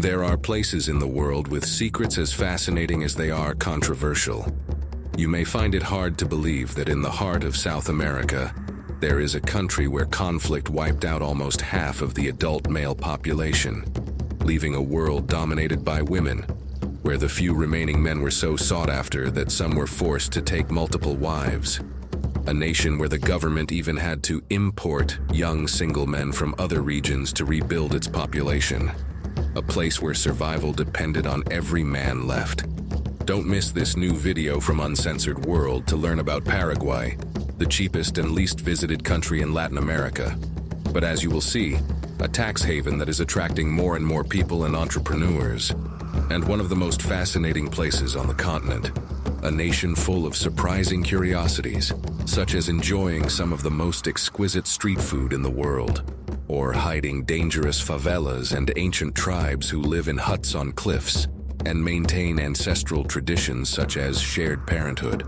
There are places in the world with secrets as fascinating as they are controversial. You may find it hard to believe that in the heart of South America, there is a country where conflict wiped out almost half of the adult male population, leaving a world dominated by women, where the few remaining men were so sought after that some were forced to take multiple wives. A nation where the government even had to import young single men from other regions to rebuild its population. A place where survival depended on every man left. Don't miss this new video from Uncensored World to learn about Paraguay, the cheapest and least visited country in Latin America. But as you will see, a tax haven that is attracting more and more people and entrepreneurs. And one of the most fascinating places on the continent. A nation full of surprising curiosities, such as enjoying some of the most exquisite street food in the world, or hiding dangerous favelas and ancient tribes who live in huts on cliffs and maintain ancestral traditions such as shared parenthood,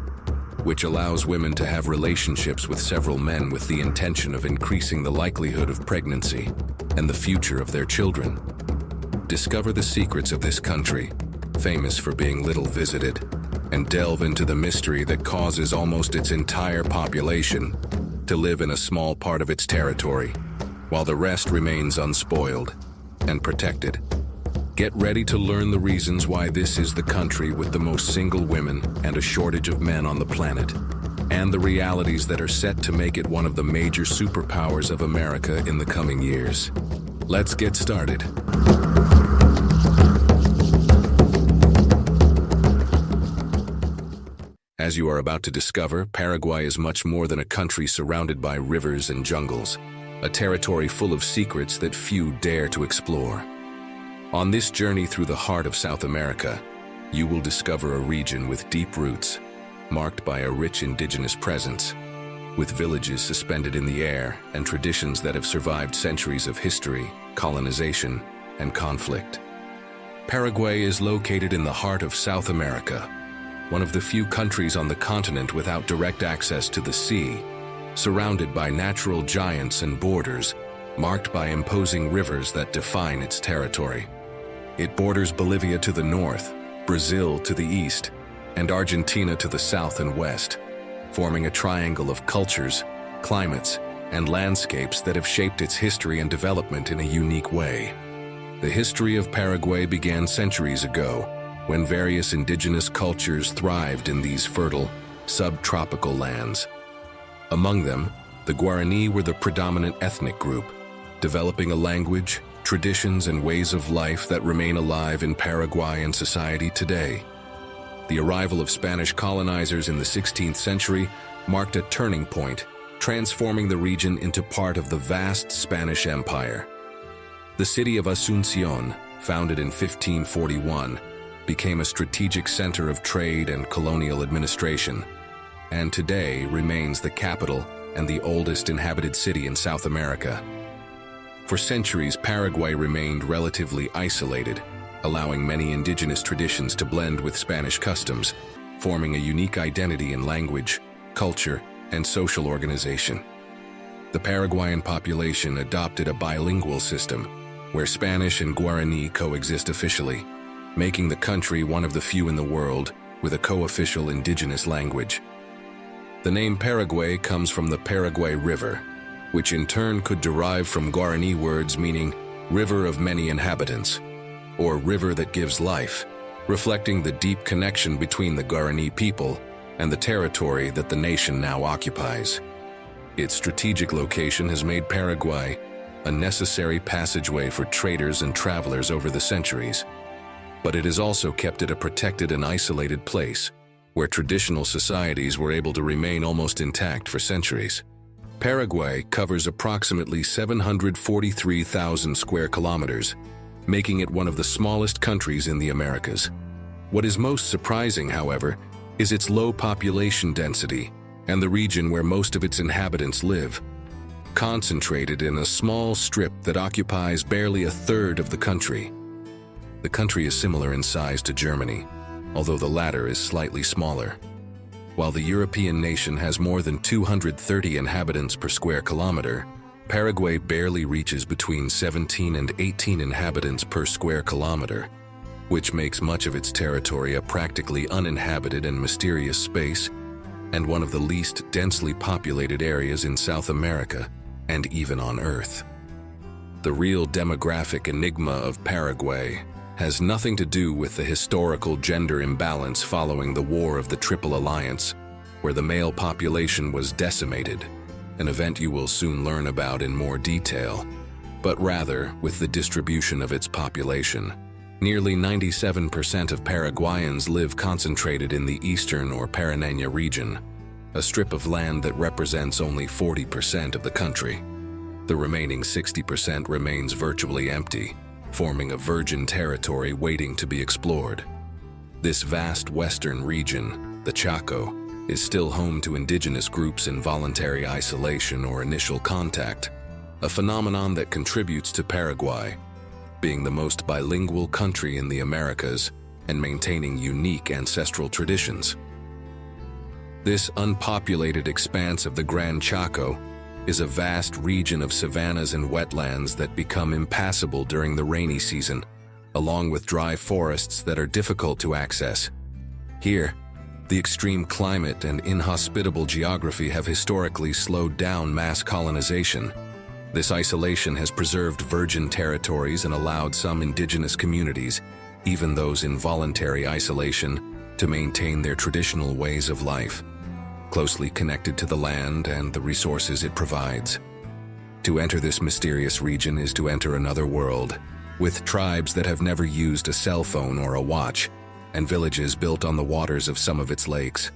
which allows women to have relationships with several men with the intention of increasing the likelihood of pregnancy and the future of their children. Discover the secrets of this country, famous for being little visited, and delve into the mystery that causes almost its entire population to live in a small part of its territory, while the rest remains unspoiled and protected. Get ready to learn the reasons why this is the country with the most single women and a shortage of men on the planet, and the realities that are set to make it one of the major superpowers of America in the coming years. Let's get started. As you are about to discover, Paraguay is much more than a country surrounded by rivers and jungles, a territory full of secrets that few dare to explore. On this journey through the heart of South America, you will discover a region with deep roots, marked by a rich indigenous presence, with villages suspended in the air and traditions that have survived centuries of history, colonization, and conflict. Paraguay is located in the heart of South America, one of the few countries on the continent without direct access to the sea, surrounded by natural giants and borders, marked by imposing rivers that define its territory. It borders Bolivia to the north, Brazil to the east, and Argentina to the south and west, forming a triangle of cultures, climates, and landscapes that have shaped its history and development in a unique way. The history of Paraguay began centuries ago, when various indigenous cultures thrived in these fertile, subtropical lands. Among them, the Guarani were the predominant ethnic group, developing a language, traditions, and ways of life that remain alive in Paraguayan society today. The arrival of Spanish colonizers in the 16th century marked a turning point, transforming the region into part of the vast Spanish Empire. The city of Asunción, founded in 1541, became a strategic center of trade and colonial administration, and today remains the capital and the oldest inhabited city in South America. For centuries, Paraguay remained relatively isolated, allowing many indigenous traditions to blend with Spanish customs, forming a unique identity in language, culture, and social organization. The Paraguayan population adopted a bilingual system, where Spanish and Guarani coexist officially, making the country one of the few in the world with a co-official indigenous language. The name Paraguay comes from the Paraguay River, which in turn could derive from Guarani words meaning river of many inhabitants, or river that gives life, reflecting the deep connection between the Guarani people and the territory that the nation now occupies. Its strategic location has made Paraguay a necessary passageway for traders and travelers over the centuries, but it has also kept it a protected and isolated place, where traditional societies were able to remain almost intact for centuries. Paraguay covers approximately 743,000 square kilometers, making it one of the smallest countries in the Americas. What is most surprising, however, is its low population density and the region where most of its inhabitants live, concentrated in a small strip that occupies barely a third of the country. The country is similar in size to Germany, although the latter is slightly smaller. While the European nation has more than 230 inhabitants per square kilometer, Paraguay barely reaches between 17 and 18 inhabitants per square kilometer, which makes much of its territory a practically uninhabited and mysterious space, and one of the least densely populated areas in South America and even on Earth. The real demographic enigma of Paraguay has nothing to do with the historical gender imbalance following the War of the Triple Alliance, where the male population was decimated, an event you will soon learn about in more detail, but rather with the distribution of its population. Nearly 97% of Paraguayans live concentrated in the eastern or Paraná region, a strip of land that represents only 40% of the country. The remaining 60% remains virtually empty, forming a virgin territory waiting to be explored. This vast western region, the Chaco, is still home to indigenous groups in voluntary isolation or initial contact, a phenomenon that contributes to Paraguay being the most bilingual country in the Americas and maintaining unique ancestral traditions. This unpopulated expanse of the Gran Chaco is a vast region of savannas and wetlands that become impassable during the rainy season, along with dry forests that are difficult to access. Here, the extreme climate and inhospitable geography have historically slowed down mass colonization. This isolation has preserved virgin territories and allowed some indigenous communities, even those in voluntary isolation, to maintain their traditional ways of life, closely connected to the land and the resources it provides. To enter this mysterious region is to enter another world, with tribes that have never used a cell phone or a watch, and villages built on the waters of some of its lakes.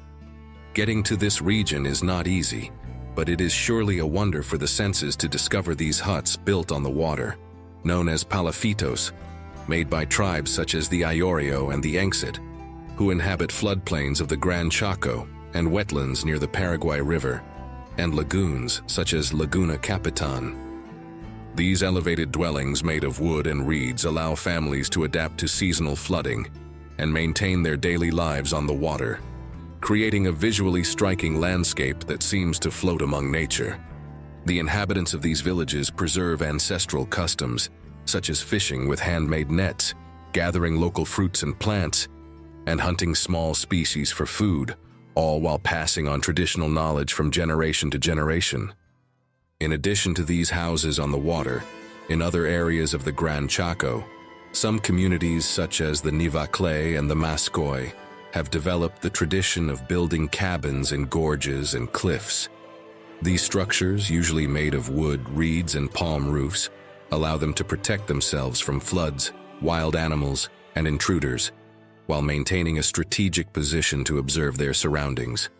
Getting to this region is not easy, but it is surely a wonder for the senses to discover these huts built on the water, known as palafitos, made by tribes such as the Ayorio and the exquisite, who inhabit floodplains of the Gran Chaco and wetlands near the Paraguay River, and lagoons such as Laguna Capitan. These elevated dwellings made of wood and reeds allow families to adapt to seasonal flooding and maintain their daily lives on the water, creating a visually striking landscape that seems to float among nature. The inhabitants of these villages preserve ancestral customs, such as fishing with handmade nets, gathering local fruits and plants, and hunting small species for food, all while passing on traditional knowledge from generation to generation. In addition to these houses on the water, in other areas of the Gran Chaco, some communities such as the Nivacle and the Mascoy have developed the tradition of building cabins in gorges and cliffs. These structures, usually made of wood, reeds, and palm roofs, allow them to protect themselves from floods, wild animals, and intruders, while maintaining a strategic position to observe their surroundings.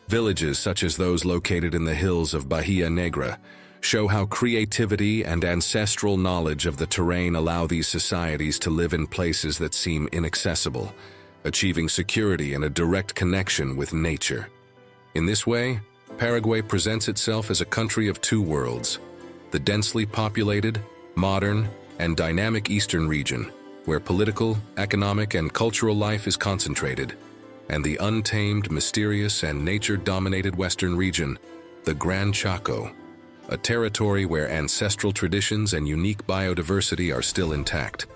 Villages such as those located in the hills of Bahia Negra show how creativity and ancestral knowledge of the terrain allow these societies to live in places that seem inaccessible, achieving security and a direct connection with nature. In this way, Paraguay presents itself as a country of two worlds: the densely populated, modern, and dynamic eastern region, where political, economic, and cultural life is concentrated, and the untamed, mysterious, and nature-dominated western region, the Gran Chaco, a territory where ancestral traditions and unique biodiversity are still intact,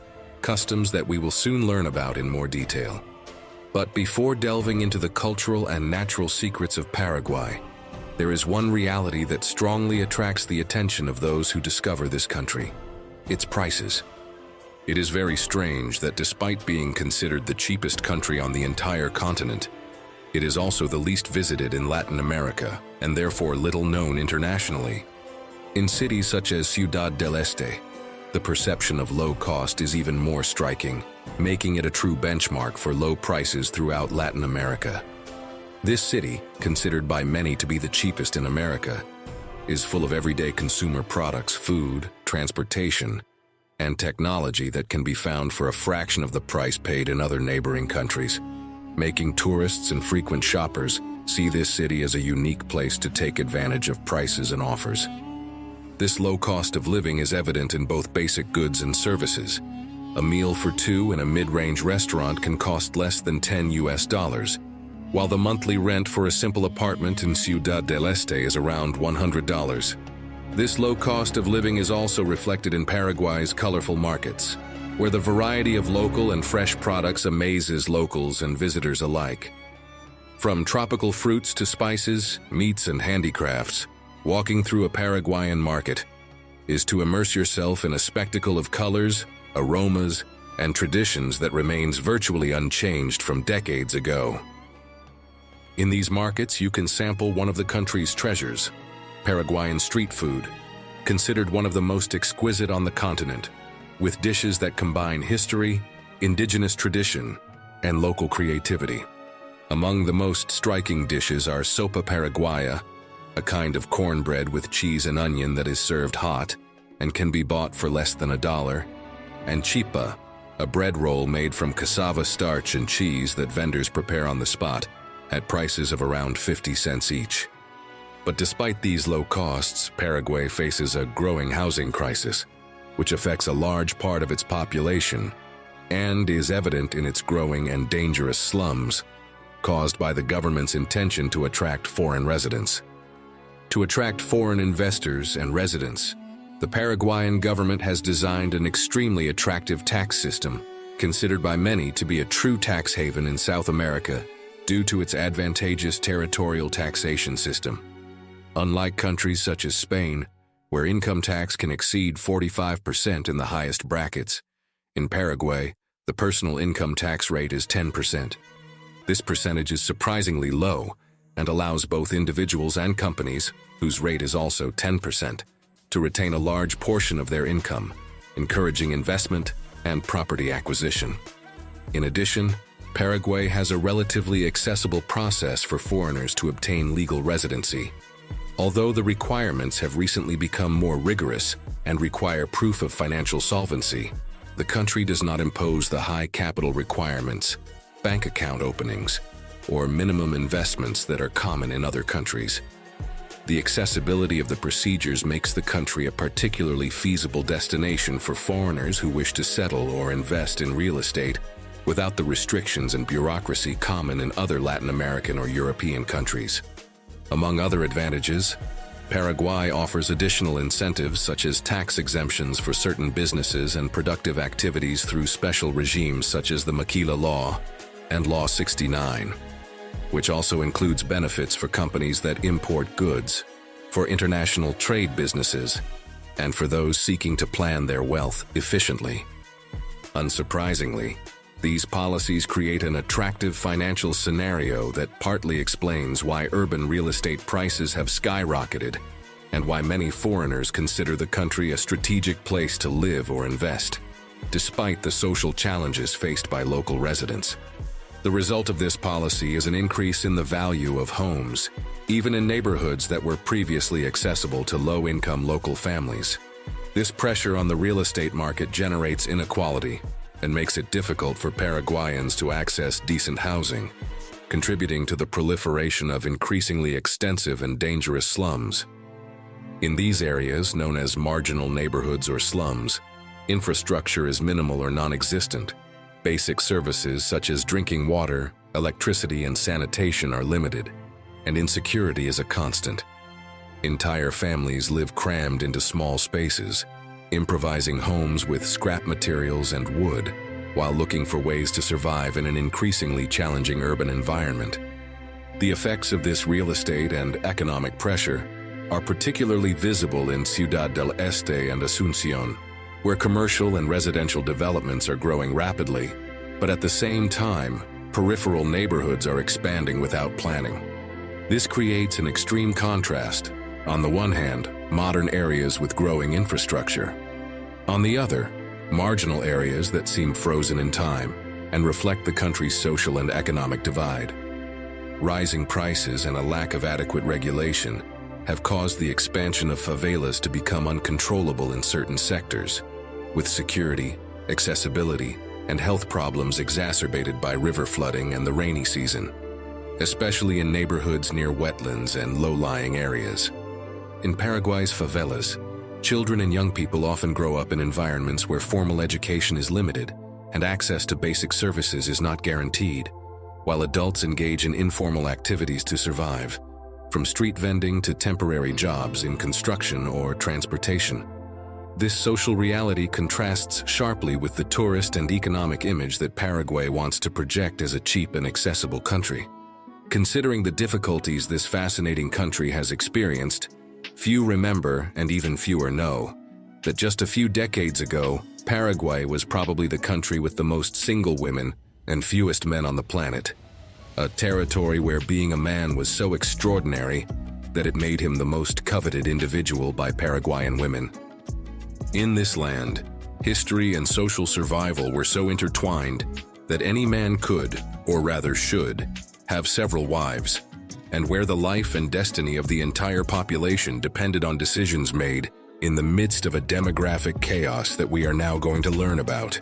customs that we will soon learn about in more detail. But before delving into the cultural and natural secrets of Paraguay, there is one reality that strongly attracts the attention of those who discover this country: its prices. It is very strange that despite being considered the cheapest country on the entire continent, it is also the least visited in Latin America and therefore little known internationally. In cities such as Ciudad del Este, the perception of low cost is even more striking, making it a true benchmark for low prices throughout Latin America. This city, considered by many to be the cheapest in America, is full of everyday consumer products, food, transportation, and technology that can be found for a fraction of the price paid in other neighboring countries, making tourists and frequent shoppers see this city as a unique place to take advantage of prices and offers. This low cost of living is evident in both basic goods and services. A meal for two in a mid-range restaurant can cost less than $10, while the monthly rent for a simple apartment in Ciudad del Este is around $100. This low cost of living is also reflected in Paraguay's colorful markets, where the variety of local and fresh products amazes locals and visitors alike. From tropical fruits to spices, meats, and handicrafts, walking through a Paraguayan market is to immerse yourself in a spectacle of colors, aromas, and traditions that remains virtually unchanged from decades ago. In these markets, you can sample one of the country's treasures, Paraguayan street food, considered one of the most exquisite on the continent, with dishes that combine history, indigenous tradition, and local creativity. Among the most striking dishes are sopa paraguaya, a kind of cornbread with cheese and onion that is served hot and can be bought for less than $1, and chipa, a bread roll made from cassava starch and cheese that vendors prepare on the spot at prices of around 50 cents each. But despite these low costs, Paraguay faces a growing housing crisis, which affects a large part of its population and is evident in its growing and dangerous slums, caused by the government's intention to attract foreign residents. To attract foreign investors and residents, the Paraguayan government has designed an extremely attractive tax system, considered by many to be a true tax haven in South America due to its advantageous territorial taxation system. Unlike countries such as Spain, where income tax can exceed 45% in the highest brackets, in Paraguay, the personal income tax rate is 10%. This percentage is surprisingly low and allows both individuals and companies, whose rate is also 10%, to retain a large portion of their income, encouraging investment and property acquisition. In addition, Paraguay has a relatively accessible process for foreigners to obtain legal residency. Although the requirements have recently become more rigorous and require proof of financial solvency, the country does not impose the high capital requirements, bank account openings, or minimum investments that are common in other countries. The accessibility of the procedures makes the country a particularly feasible destination for foreigners who wish to settle or invest in real estate without the restrictions and bureaucracy common in other Latin American or European countries. Among other advantages, Paraguay offers additional incentives such as tax exemptions for certain businesses and productive activities through special regimes such as the Maquila Law and Law 69, which also includes benefits for companies that import goods, for international trade businesses, and for those seeking to plan their wealth efficiently. Unsurprisingly, these policies create an attractive financial scenario that partly explains why urban real estate prices have skyrocketed and why many foreigners consider the country a strategic place to live or invest, despite the social challenges faced by local residents. The result of this policy is an increase in the value of homes, even in neighborhoods that were previously accessible to low-income local families. This pressure on the real estate market generates inequality and makes it difficult for Paraguayans to access decent housing, contributing to the proliferation of increasingly extensive and dangerous slums. In these areas, known as marginal neighborhoods or slums, infrastructure is minimal or non-existent. Basic services such as drinking water, electricity, and sanitation are limited, and insecurity is a constant. Entire families live crammed into small spaces, improvising homes with scrap materials and wood, while looking for ways to survive in an increasingly challenging urban environment. The effects of this real estate and economic pressure are particularly visible in Ciudad del Este and Asunción, where commercial and residential developments are growing rapidly, but at the same time, peripheral neighborhoods are expanding without planning. This creates an extreme contrast. On the one hand, modern areas with growing infrastructure. On the other, marginal areas that seem frozen in time and reflect the country's social and economic divide. Rising prices and a lack of adequate regulation have caused the expansion of favelas to become uncontrollable in certain sectors, with security, accessibility, and health problems exacerbated by river flooding and the rainy season, especially in neighborhoods near wetlands and low-lying areas. In Paraguay's favelas, children and young people often grow up in environments where formal education is limited and access to basic services is not guaranteed, while adults engage in informal activities to survive. from street vending to temporary jobs in construction or transportation. This social reality contrasts sharply with the tourist and economic image that Paraguay wants to project as a cheap and accessible country. Considering the difficulties this fascinating country has experienced, few remember, and even fewer know, that just a few decades ago, Paraguay was probably the country with the most single women and fewest men on the planet. A territory where being a man was so extraordinary that it made him the most coveted individual by Paraguayan women. In this land, history and social survival were so intertwined that any man could, or rather should, have several wives, and where the life and destiny of the entire population depended on decisions made in the midst of a demographic chaos that we are now going to learn about.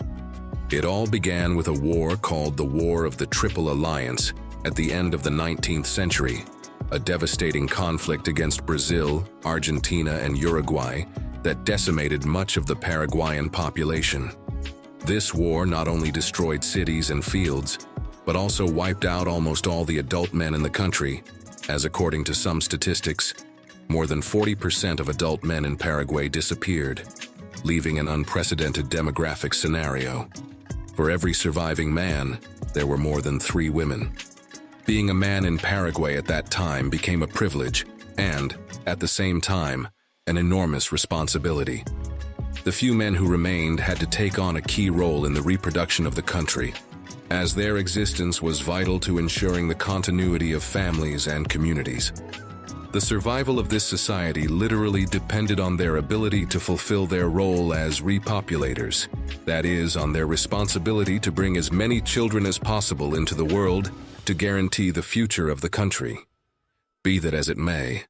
It all began with a war called the War of the Triple Alliance at the end of the 19th century, a devastating conflict against Brazil, Argentina, and Uruguay that decimated much of the Paraguayan population. This war not only destroyed cities and fields, but also wiped out almost all the adult men in the country, as according to some statistics, more than 40% of adult men in Paraguay disappeared, leaving an unprecedented demographic scenario. For every surviving man, there were more than 3 women. Being a man in Paraguay at that time became a privilege and, at the same time, an enormous responsibility. The few men who remained had to take on a key role in the reproduction of the country, as their existence was vital to ensuring the continuity of families and communities. The survival of this society literally depended on their ability to fulfill their role as repopulators, that is, on their responsibility to bring as many children as possible into the world to guarantee the future of the country. Be that as it may,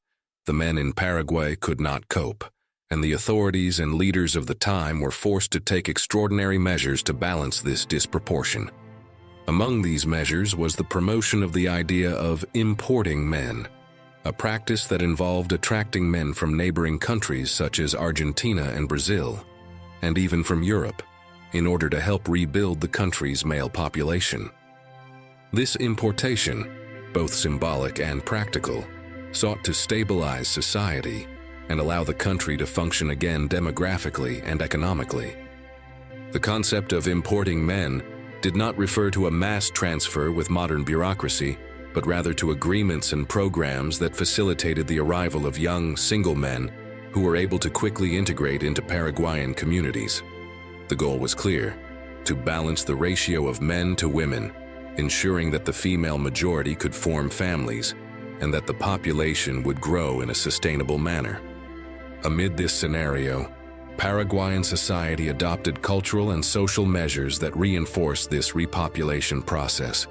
the men in Paraguay could not cope, and the authorities and leaders of the time were forced to take extraordinary measures to balance this disproportion. Among these measures was the promotion of the idea of importing men, a practice that involved attracting men from neighboring countries such as Argentina and Brazil, and even from Europe, in order to help rebuild the country's male population. This importation, both symbolic and practical, sought to stabilize society and allow the country to function again demographically and economically. The concept of importing men did not refer to a mass transfer with modern bureaucracy, but rather to agreements and programs that facilitated the arrival of young, single men who were able to quickly integrate into Paraguayan communities. The goal was clear: to balance the ratio of men to women, ensuring that the female majority could form families and that the population would grow in a sustainable manner. Amid this scenario, Paraguayan society adopted cultural and social measures that reinforced this repopulation process.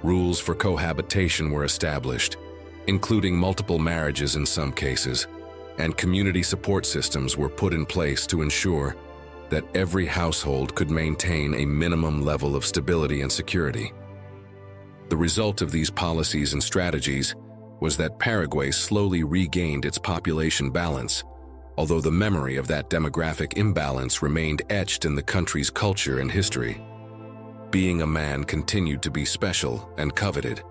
Rules for cohabitation were established, including multiple marriages in some cases, and community support systems were put in place to ensure that every household could maintain a minimum level of stability and security. The result of these policies and strategies was that Paraguay slowly regained its population balance, although the memory of that demographic imbalance remained etched in the country's culture and history. Being a man continued to be special and coveted,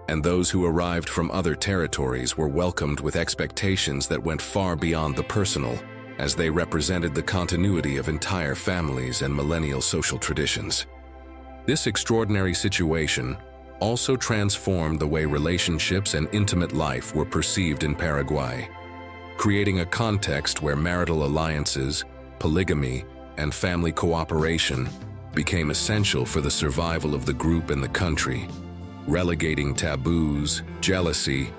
and those who arrived from other territories were welcomed with expectations that went far beyond the personal, as they represented the continuity of entire families and millennial social traditions. This extraordinary situation also transformed the way relationships and intimate life were perceived in Paraguay, creating a context where marital alliances, polygamy, and family cooperation became essential for the survival of the group and the country, relegating taboos, jealousy,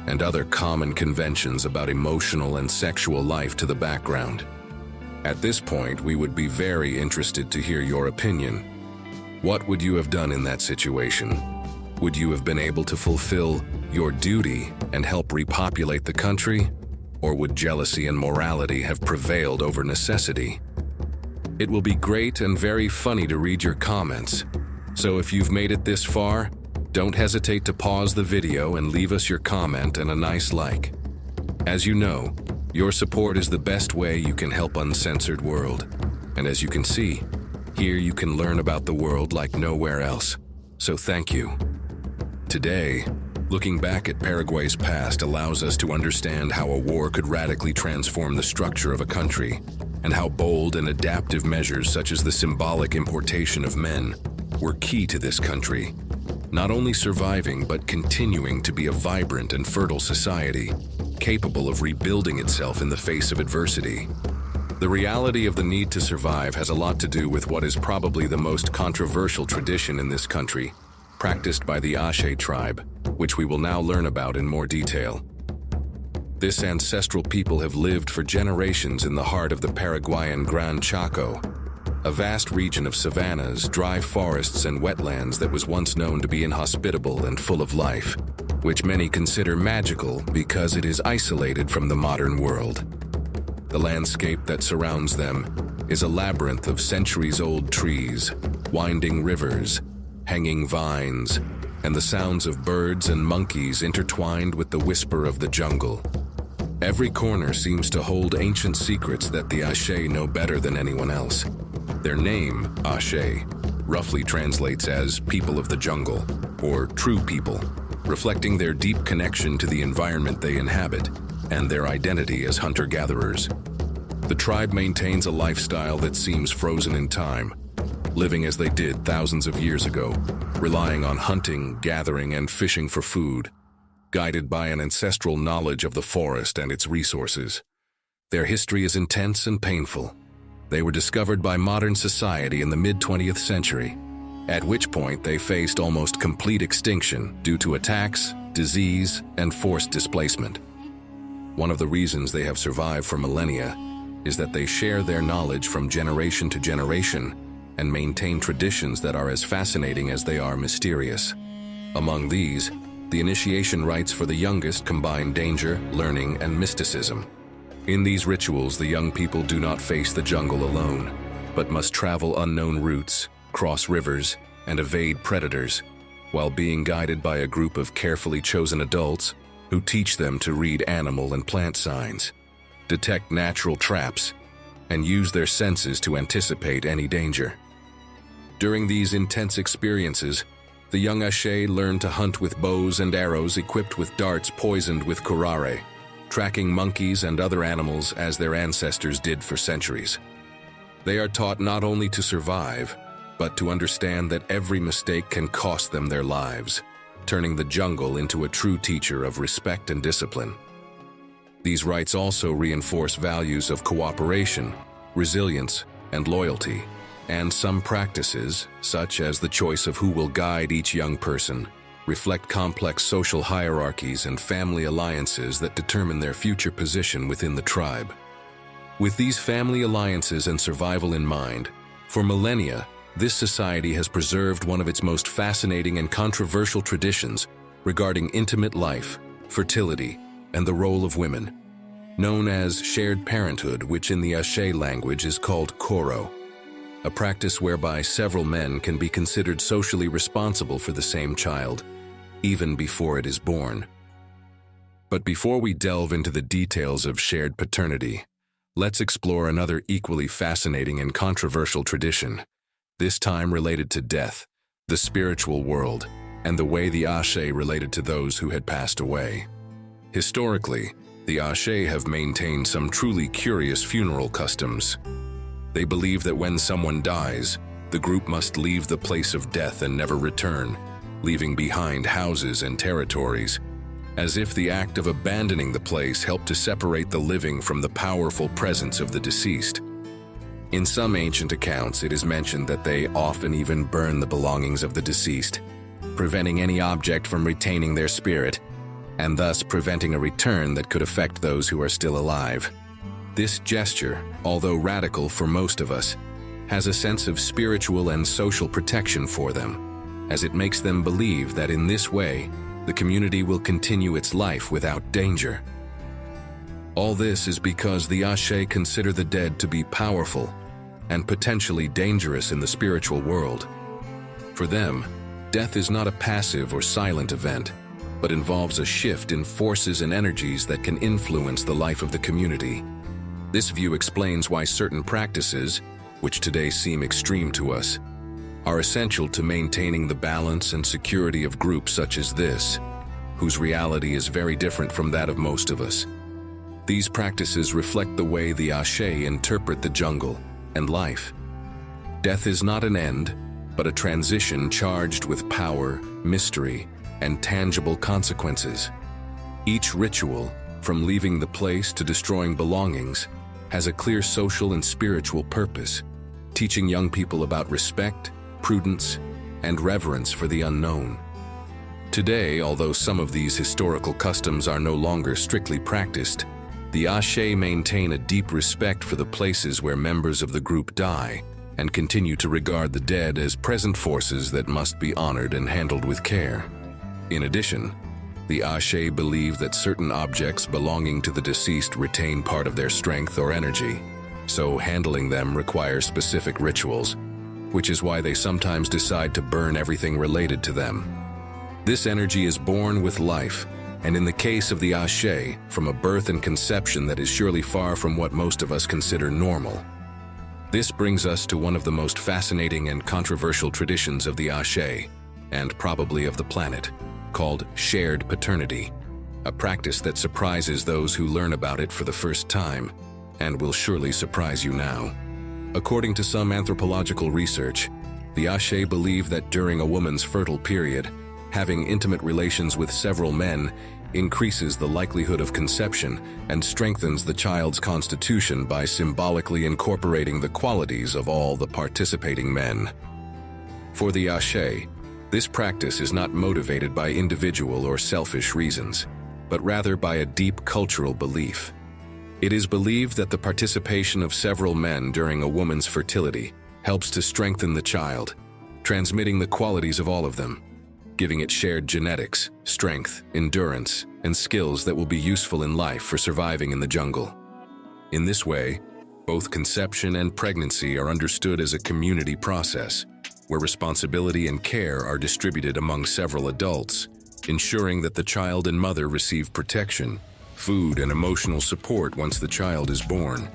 and other common conventions about emotional and sexual life to the background. At this point, we would be very interested to hear your opinion. What would you have done in that situation? Would you have been able to fulfill your duty and help repopulate the country? Or would jealousy and morality have prevailed over necessity? It will be great and very funny to read your comments. So if you've made it this far, don't hesitate to pause the video and leave us your comment and a nice like. As you know, your support is the best way you can help Uncensored World. And as you can see, here you can learn about the world like nowhere else. So thank you. Today, Looking back at Paraguay's past allows us to understand how a war could radically transform the structure of a country, and how bold and adaptive measures such as the symbolic importation of men were key to this country, not only surviving but continuing to be a vibrant and fertile society, capable of rebuilding itself in the face of adversity. The reality of the need to survive has a lot to do with what is probably the most controversial tradition in this country, practiced by the Ashe tribe, which we will now learn about in more detail. This ancestral people have lived for generations in the heart of the Paraguayan Gran Chaco, a vast region of savannas, dry forests, and wetlands that was once known to be inhospitable and full of life, which many consider magical because it is isolated from the modern world. The landscape that surrounds them is a labyrinth of centuries-old trees, winding rivers, hanging vines, and the sounds of birds and monkeys intertwined with the whisper of the jungle. Every corner seems to hold ancient secrets that the Ashe know better than anyone else. Their name, Ashe, roughly translates as people of the jungle, or true people, reflecting their deep connection to the environment they inhabit and their identity as hunter-gatherers. The tribe maintains a lifestyle that seems frozen in time, living as they did thousands of years ago, relying on hunting, gathering, and fishing for food, guided by an ancestral knowledge of the forest and its resources. Their history is intense and painful. They were discovered by modern society in the mid-20th century, at which point they faced almost complete extinction due to attacks, disease, and forced displacement. One of the reasons they have survived for millennia is that they share their knowledge from generation to generation and maintain traditions that are as fascinating as they are mysterious. Among these, the initiation rites for the youngest combine danger, learning, and mysticism. In these rituals, the young people do not face the jungle alone, but must travel unknown routes, cross rivers, and evade predators, while being guided by a group of carefully chosen adults who teach them to read animal and plant signs, detect natural traps, and use their senses to anticipate any danger. During these intense experiences, the young Ashe learn to hunt with bows and arrows equipped with darts poisoned with curare, tracking monkeys and other animals as their ancestors did for centuries. They are taught not only to survive, but to understand that every mistake can cost them their lives, turning the jungle into a true teacher of respect and discipline. These rites also reinforce values of cooperation, resilience, and loyalty, and some practices, such as the choice of who will guide each young person, reflect complex social hierarchies and family alliances that determine their future position within the tribe. With these family alliances and survival in mind, for millennia, this society has preserved one of its most fascinating and controversial traditions regarding intimate life, fertility, and the role of women, known as shared parenthood, which in the Ashe language is called koro, a practice whereby several men can be considered socially responsible for the same child, even before it is born. But before we delve into the details of shared paternity, let's explore another equally fascinating and controversial tradition, this time related to death, the spiritual world, and the way the Ashe related to those who had passed away. Historically, the Ashe have maintained some truly curious funeral customs. They believe that when someone dies, the group must leave the place of death and never return, leaving behind houses and territories, as if the act of abandoning the place helped to separate the living from the powerful presence of the deceased. In some ancient accounts, it is mentioned that they often even burn the belongings of the deceased, preventing any object from retaining their spirit, and thus preventing a return that could affect those who are still alive. This gesture, although radical for most of us, has a sense of spiritual and social protection for them, as it makes them believe that in this way, the community will continue its life without danger. All this is because the Ashe consider the dead to be powerful and potentially dangerous in the spiritual world. For them, death is not a passive or silent event, but involves a shift in forces and energies that can influence the life of the community. This view explains why certain practices, which today seem extreme to us, are essential to maintaining the balance and security of groups such as this. whose reality is very different from that of most of us. These practices reflect the way the Ashe interpret the jungle and life. Death is not an end, but a transition charged with power, mystery, and tangible consequences. Each ritual, from leaving the place to destroying belongings, has a clear social and spiritual purpose, teaching young people about respect, prudence, and reverence for the unknown. Today, although some of these historical customs are no longer strictly practiced, the Ashe maintain a deep respect for the places where members of the group die and continue to regard the dead as present forces that must be honored and handled with care. In addition, the Ashe believe that certain objects belonging to the deceased retain part of their strength or energy, so handling them requires specific rituals, which is why they sometimes decide to burn everything related to them. This energy is born with life, and in the case of the Ashe, from a birth and conception that is surely far from what most of us consider normal. This brings us to one of the most fascinating and controversial traditions of the Ashe, and probably of the planet, called shared paternity, a practice that surprises those who learn about it for the first time, and will surely surprise you now. According to some anthropological research, the Ashe believe that during a woman's fertile period, having intimate relations with several men increases the likelihood of conception and strengthens the child's constitution by symbolically incorporating the qualities of all the participating men. For the Ashe, this practice is not motivated by individual or selfish reasons, but rather by a deep cultural belief. It is believed that the participation of several men during a woman's fertility helps to strengthen the child, transmitting the qualities of all of them, giving it shared genetics, strength, endurance, and skills that will be useful in life for surviving in the jungle. In this way, both conception and pregnancy are understood as a community process, where responsibility and care are distributed among several adults, ensuring that the child and mother receive protection, food, and emotional support once the child is born.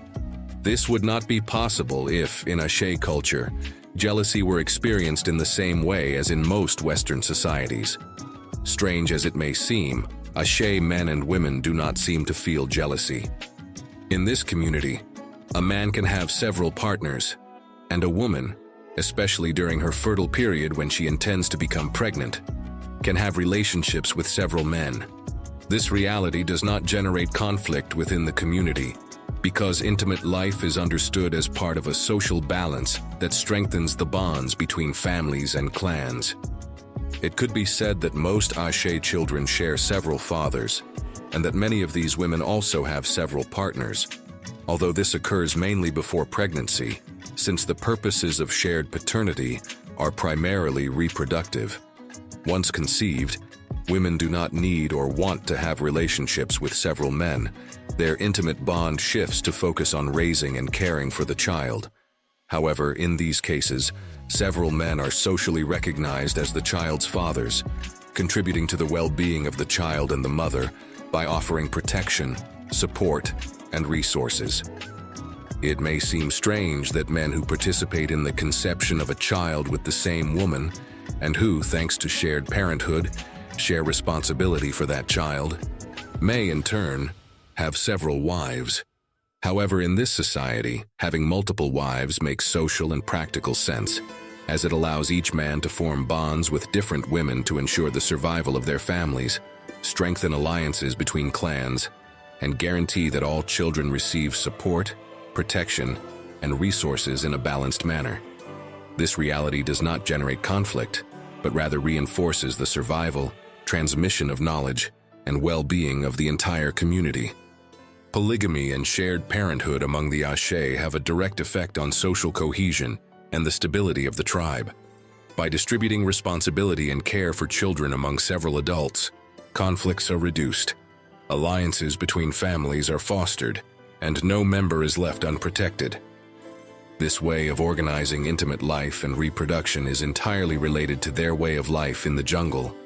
This would not be possible if, in Ashe culture, jealousy were experienced in the same way as in most Western societies. Strange as it may seem, Ashe men and women do not seem to feel jealousy. In this community, a man can have several partners, and a woman, especially during her fertile period when she intends to become pregnant, can have relationships with several men. This reality does not generate conflict within the community, because intimate life is understood as part of a social balance that strengthens the bonds between families and clans. It could be said that most Ashe children share several fathers, and that many of these women also have several partners, although this occurs mainly before pregnancy, since the purposes of shared paternity are primarily reproductive. Once conceived, women do not need or want to have relationships with several men. Their intimate bond shifts to focus on raising and caring for the child. However, in these cases, several men are socially recognized as the child's fathers, contributing to the well-being of the child and the mother by offering protection, support, and resources. It may seem strange that men who participate in the conception of a child with the same woman, and who, thanks to shared parenthood, share responsibility for that child, may, in turn, have several wives. However, in this society, having multiple wives makes social and practical sense, as it allows each man to form bonds with different women to ensure the survival of their families, strengthen alliances between clans, and guarantee that all children receive support, protection, and resources in a balanced manner. This reality does not generate conflict, but rather reinforces the survival, transmission of knowledge, and well-being of the entire community. Polygamy and shared parenthood among the Ashe have a direct effect on social cohesion and the stability of the tribe. By distributing responsibility and care for children among several adults, conflicts are reduced, alliances between families are fostered, and no member is left unprotected. This way of organizing intimate life and reproduction is entirely related to their way of life in the jungle,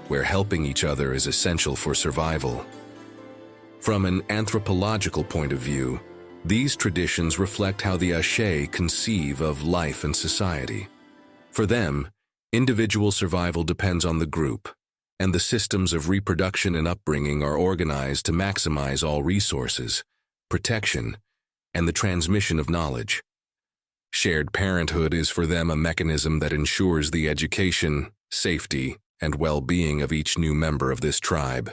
where helping each other is essential for survival. From an anthropological point of view, these traditions reflect how the Ashe conceive of life and society. For them, individual survival depends on the group, and the systems of reproduction and upbringing are organized to maximize all resources, protection, and the transmission of knowledge. Shared parenthood is for them a mechanism that ensures the education, safety, and well-being of each new member of this tribe.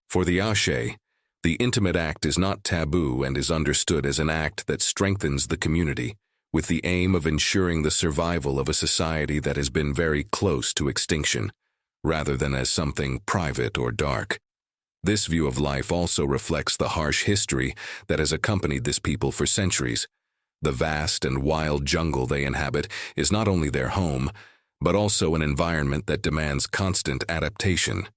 For the Ashe, the intimate act is not taboo and is understood as an act that strengthens the community, with the aim of ensuring the survival of a society that has been very close to extinction, rather than as something private or dark. This view of life also reflects the harsh history that has accompanied this people for centuries. The vast and wild jungle they inhabit is not only their home, but also an environment that demands constant adaptation.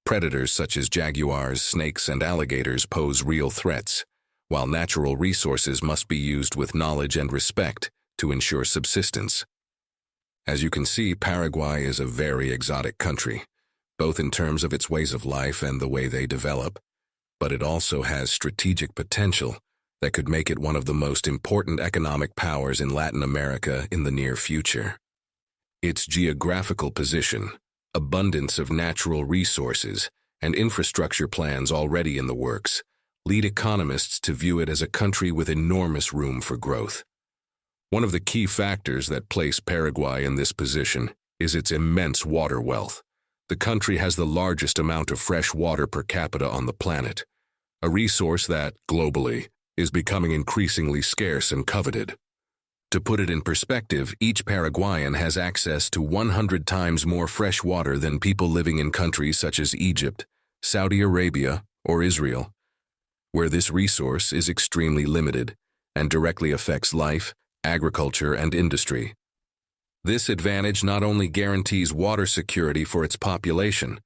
Predators such as jaguars, snakes, and alligators pose real threats, while natural resources must be used with knowledge and respect to ensure subsistence. As you can see, Paraguay is a very exotic country, both in terms of its ways of life and the way they develop, but it also has strategic potential that could make it one of the most important economic powers in Latin America in the near future. Its geographical position, abundance of natural resources, and infrastructure plans already in the works lead economists to view it as a country with enormous room for growth. One of the key factors that place Paraguay in this position is its immense water wealth. The country has the largest amount of fresh water per capita on the planet, a resource that, globally, is becoming increasingly scarce and coveted. To put it in perspective, each Paraguayan has access to 100 times more fresh water than people living in countries such as Egypt, Saudi Arabia, or Israel, where this resource is extremely limited and directly affects life, agriculture, and industry. This advantage not only guarantees water security for its population,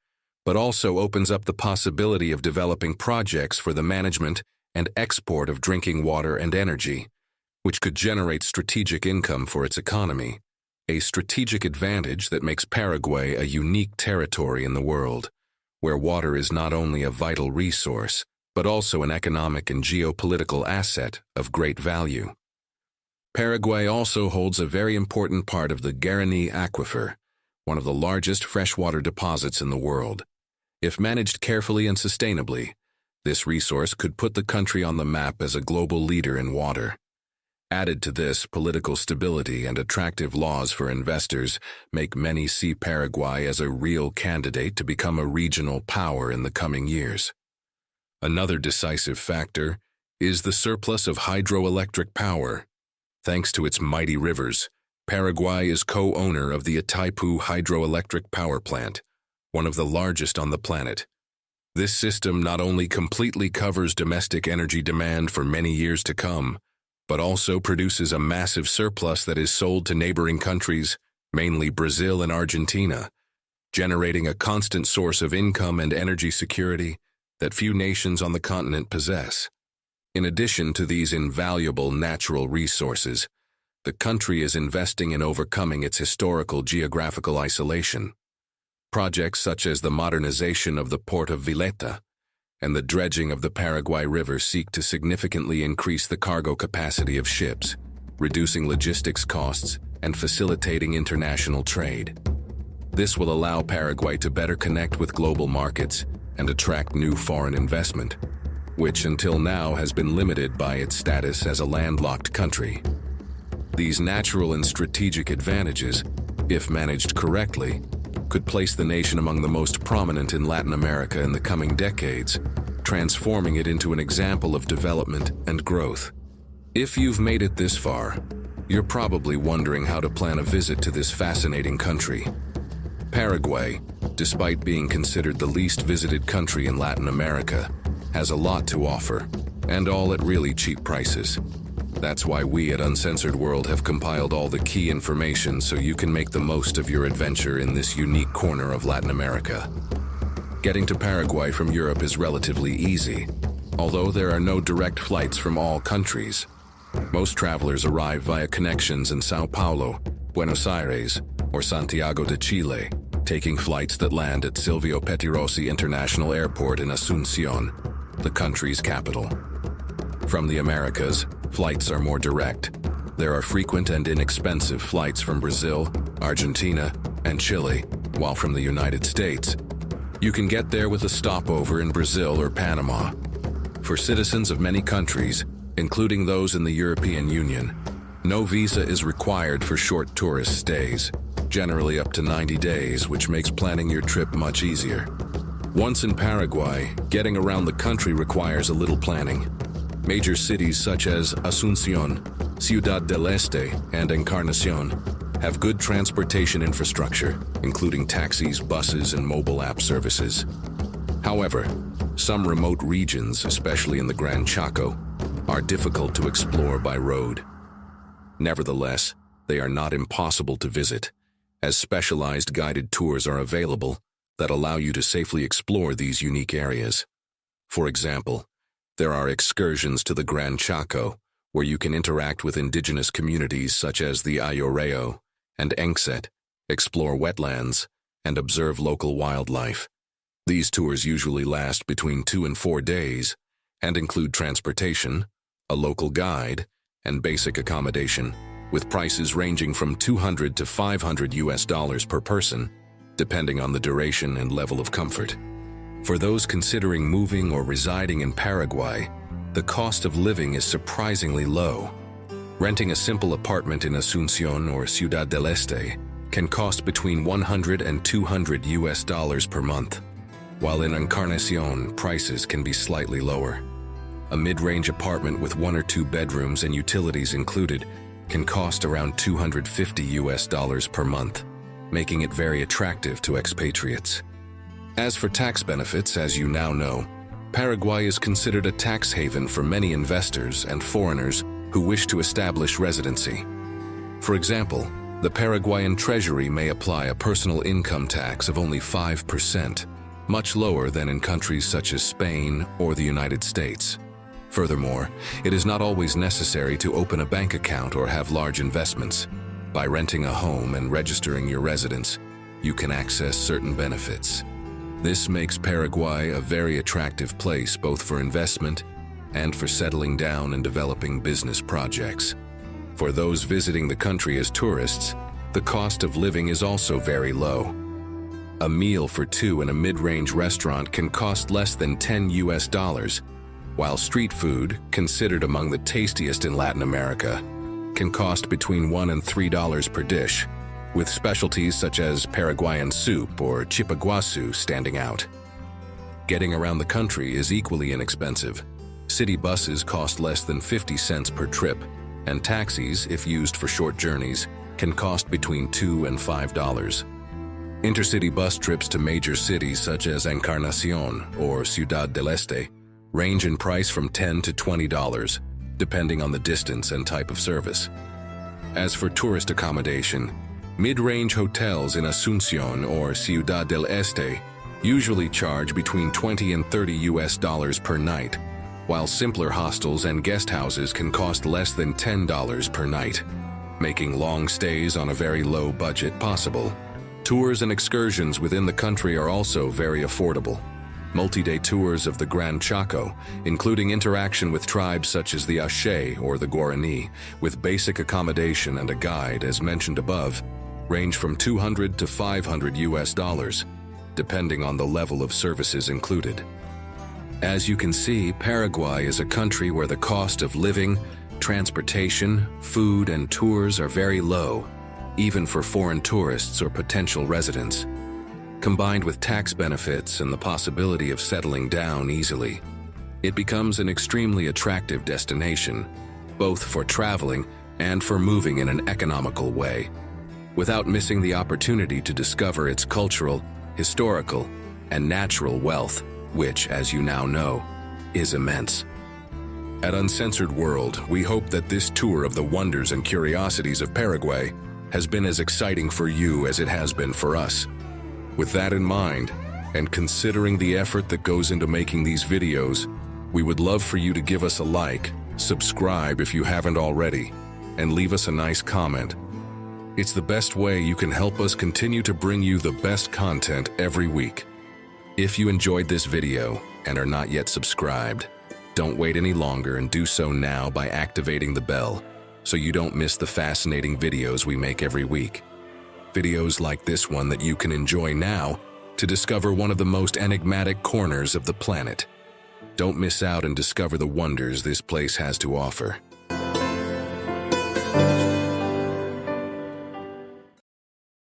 but also opens up the possibility of developing projects for the management and export of drinking water and energy, which could generate strategic income for its economy, a strategic advantage that makes Paraguay a unique territory in the world, where water is not only a vital resource, but also an economic and geopolitical asset of great value. Paraguay also holds a very important part of the Guarani Aquifer, one of the largest freshwater deposits in the world. If managed carefully and sustainably, this resource could put the country on the map as a global leader in water. Added to this, political stability and attractive laws for investors make many see Paraguay as a real candidate to become a regional power in the coming years. Another decisive factor is the surplus of hydroelectric power. Thanks to its mighty rivers, Paraguay is co-owner of the Itaipu hydroelectric power plant, one of the largest on the planet. This system not only completely covers domestic energy demand for many years to come, but also produces a massive surplus that is sold to neighboring countries, mainly Brazil and Argentina, generating a constant source of income and energy security that few nations on the continent possess. In addition to these invaluable natural resources, the country is investing in overcoming its historical geographical isolation. Projects such as the modernization of the port of Villeta and the dredging of the Paraguay River seek to significantly increase the cargo capacity of ships, reducing logistics costs and facilitating international trade. This will allow Paraguay to better connect with global markets and attract new foreign investment, which until now has been limited by its status as a landlocked country. These natural and strategic advantages, if managed correctly, could place the nation among the most prominent in Latin America in the coming decades, transforming it into an example of development and growth. If you've made it this far, you're probably wondering how to plan a visit to this fascinating country. Paraguay, despite being considered the least visited country in Latin America, has a lot to offer, and all at really cheap prices. That's why we at Uncensored World have compiled all the key information so you can make the most of your adventure in this unique corner of Latin America. Getting to Paraguay from Europe is relatively easy, although there are no direct flights from all countries. Most travelers arrive via connections in Sao Paulo, Buenos Aires, or Santiago de Chile, taking flights that land at Silvio Pettirossi International Airport in Asunción, the country's capital. From the Americas, flights are more direct. There are frequent and inexpensive flights from Brazil, Argentina, and Chile, while from the United States, You can get there with a stopover in Brazil or Panama. For citizens of many countries, including those in the European Union, no visa is required for short tourist stays, generally up to 90 days, which makes planning your trip much easier. Once in Paraguay, getting around the country requires a little planning. Major cities such as Asunción, Ciudad del Este, and Encarnación have good transportation infrastructure, including taxis, buses, and mobile app services. However, some remote regions, especially in the Gran Chaco, are difficult to explore by road. Nevertheless, they are not impossible to visit, as specialized guided tours are available that allow you to safely explore these unique areas. For example, there are excursions to the Gran Chaco, where you can interact with indigenous communities such as the Ayoreo and Exquisite, explore wetlands, and observe local wildlife. These tours usually last between 2 and 4 days and include transportation, a local guide, and basic accommodation, with prices ranging from $200 to $500 per person, depending on the duration and level of comfort. For those considering moving or residing in Paraguay, the cost of living is surprisingly low. Renting a simple apartment in Asunción or Ciudad del Este can cost between $100 and $200 per month, while in Encarnación, prices can be slightly lower. A mid-range apartment with 1 or 2 bedrooms and utilities included can cost around $250 per month, making it very attractive to expatriates. As for tax benefits, as you now know, Paraguay is considered a tax haven for many investors and foreigners who wish to establish residency. For example, the Paraguayan Treasury may apply a personal income tax of only 5%, much lower than in countries such as Spain or the United States. Furthermore, it is not always necessary to open a bank account or have large investments. By renting a home and registering your residence, you can access certain benefits. This makes Paraguay a very attractive place both for investment and for settling down and developing business projects. For those visiting the country as tourists, the cost of living is also very low. A meal for 2 in a mid-range restaurant can cost less than $10, while street food, considered among the tastiest in Latin America, can cost between $1 and $3 per dish, with specialties such as Paraguayan soup or chipaguasu standing out. Getting around the country is equally inexpensive. City buses cost less than 50 cents per trip, and taxis, if used for short journeys, can cost between $2 and $5. Intercity bus trips to major cities such as Encarnación or Ciudad del Este range in price from $10 to $20, depending on the distance and type of service. As for tourist accommodation, mid-range hotels in Asunción or Ciudad del Este usually charge between $20 and $30 per night, while simpler hostels and guest houses can cost less than $10 per night, making long stays on a very low budget possible. Tours and excursions within the country are also very affordable. Multi-day tours of the Gran Chaco, including interaction with tribes such as the Ashe or the Guarani, with basic accommodation and a guide, as mentioned above, range from $200 to $500, depending on the level of services included. As you can see, Paraguay is a country where the cost of living, transportation, food, and tours are very low, even for foreign tourists or potential residents. Combined with tax benefits and the possibility of settling down easily, it becomes an extremely attractive destination, both for traveling and for moving in an economical way, without missing the opportunity to discover its cultural, historical, and natural wealth, which, as you now know, is immense. At Uncensored World, we hope that this tour of the wonders and curiosities of Paraguay has been as exciting for you as it has been for us. With that in mind, and considering the effort that goes into making these videos, we would love for you to give us a like, subscribe if you haven't already, and leave us a nice comment. It's the best way you can help us continue to bring you the best content every week. If you enjoyed this video and are not yet subscribed, don't wait any longer and do so now by activating the bell so you don't miss the fascinating videos we make every week. Videos like this one that you can enjoy now to discover one of the most enigmatic corners of the planet. Don't miss out and discover the wonders this place has to offer.